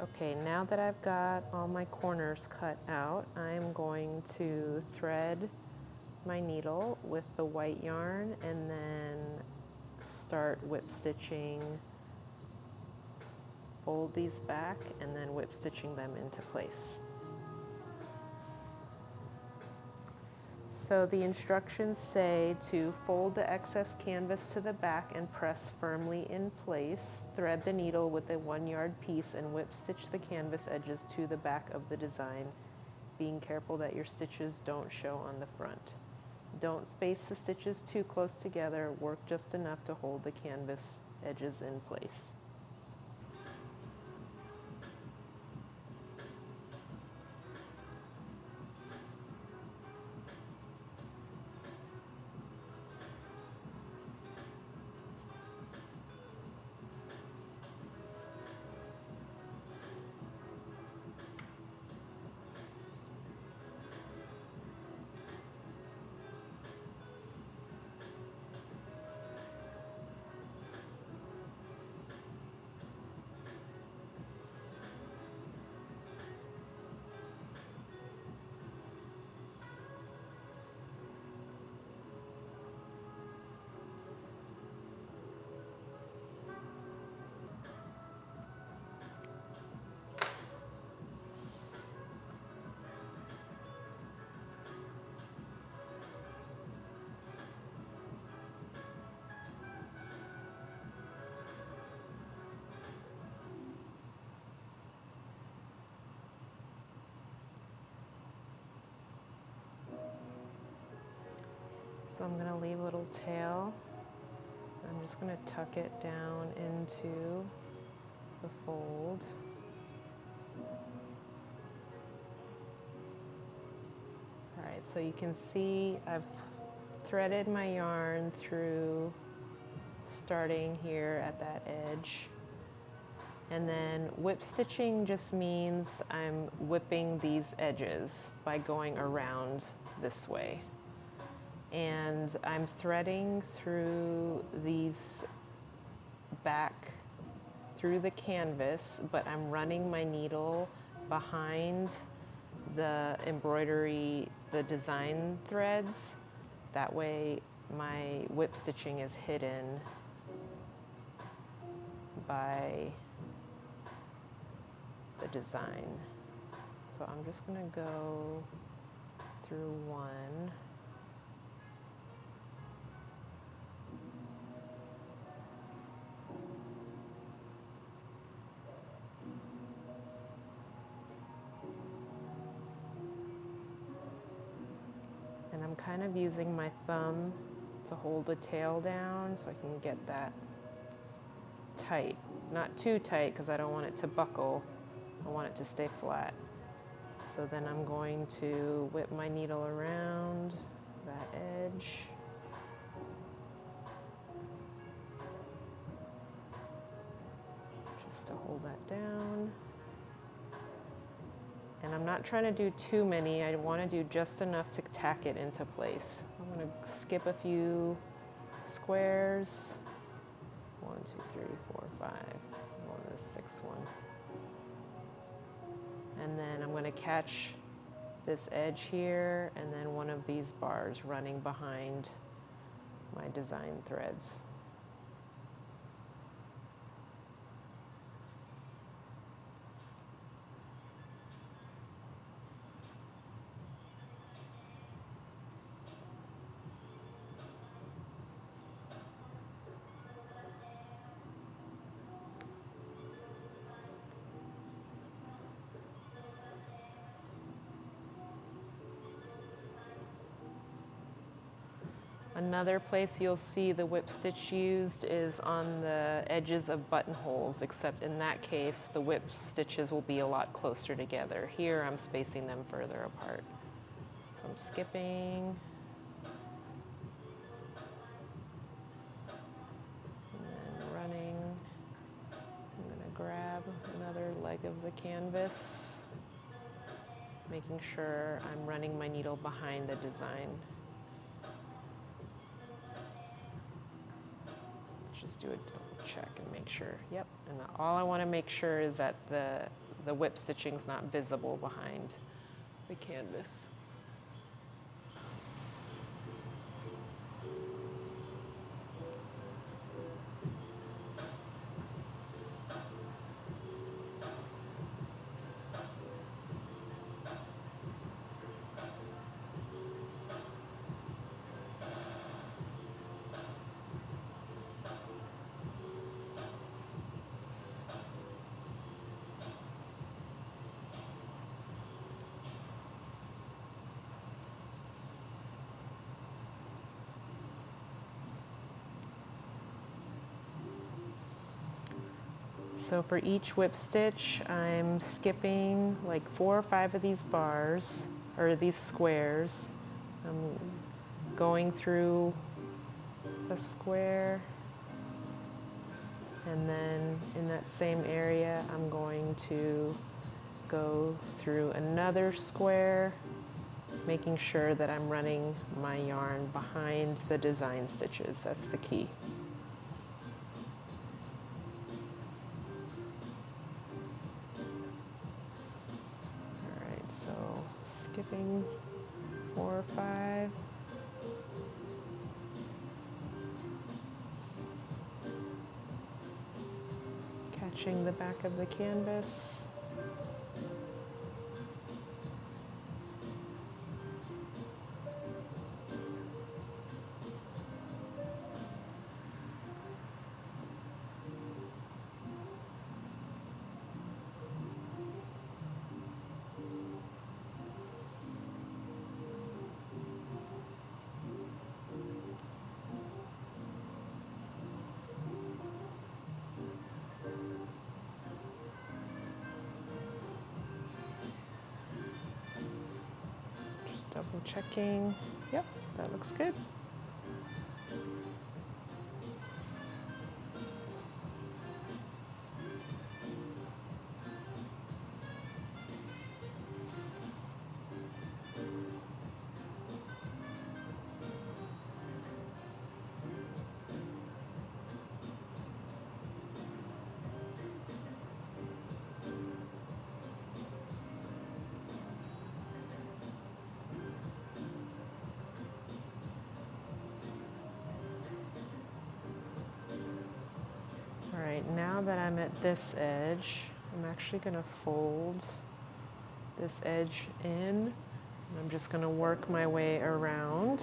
Okay, now that I've got all my corners cut out, I'm going to thread my needle with the white yarn and then start whip stitching, fold these back and then whip stitching them into place. So the instructions say to fold the excess canvas to the back and press firmly in place. Thread the needle with a 1 yard piece and whip stitch the canvas edges to the back of the design, being careful that your stitches don't show on the front. Don't space the stitches too close together, work just enough to hold the canvas edges in place. So I'm going to leave a little tail. I'm just going to tuck it down into the fold. All right, so you can see I've threaded my yarn through starting here at that edge. And then whip stitching just means I'm whipping these edges by going around this way. And I'm threading through these back through the canvas, but I'm running my needle behind the embroidery, the design threads. That way my whip stitching is hidden by the design. So I'm just gonna go through one. And I'm kind of using my thumb to hold the tail down so I can get that tight. Not too tight because I don't want it to buckle. I want it to stay flat. So then I'm going to whip my needle around that edge. Just to hold that down. And I'm not trying to do too many. I want to do just enough to tack it into place. I'm going to skip a few squares. 1, 2, 3, 4, 5. Well, the sixth one. And then I'm going to catch this edge here and then one of these bars running behind my design threads. Another place you'll see the whip stitch used is on the edges of buttonholes, except in that case, the whip stitches will be a lot closer together. Here, I'm spacing them further apart. So I'm skipping. And then running. I'm gonna grab another leg of the canvas, making sure I'm running my needle behind the design. Just do a double check and make sure. Yep, and all I want to make sure is that the the whip stitching's not visible behind the canvas. So for each whip stitch, I'm skipping like 4 or 5 of these bars, or these squares. I'm going through a square, and then in that same area, I'm going to go through another square, making sure that I'm running my yarn behind the design stitches. That's the key. So skipping 4 or 5. Catching the back of the canvas. Double checking. Yep, that looks good. All right, now that I'm at this edge, I'm actually going to fold this edge in, and I'm just going to work my way around.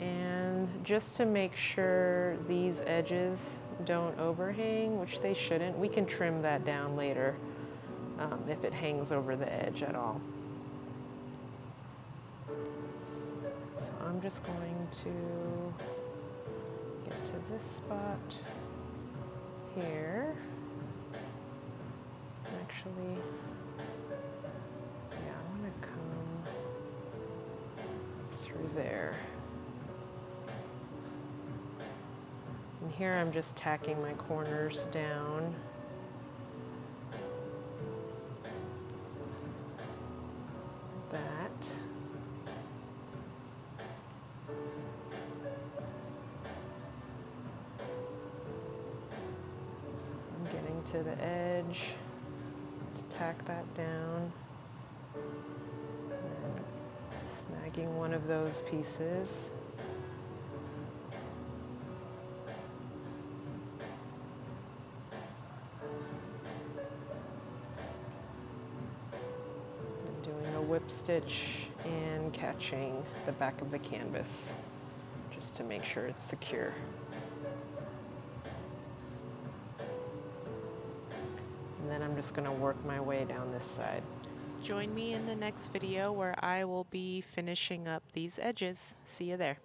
And just to make sure these edges don't overhang, which they shouldn't, we can trim that down later if it hangs over the edge at all. I'm just going to get to this spot here. Actually, yeah, I'm going to come through there. And here I'm just tacking my corners down. That. To the edge to tack that down, and snagging one of those pieces. And doing a whip stitch and catching the back of the canvas just to make sure it's secure. Then I'm just going to work my way down this side. Join me in the next video where I will be finishing up these edges. See you there.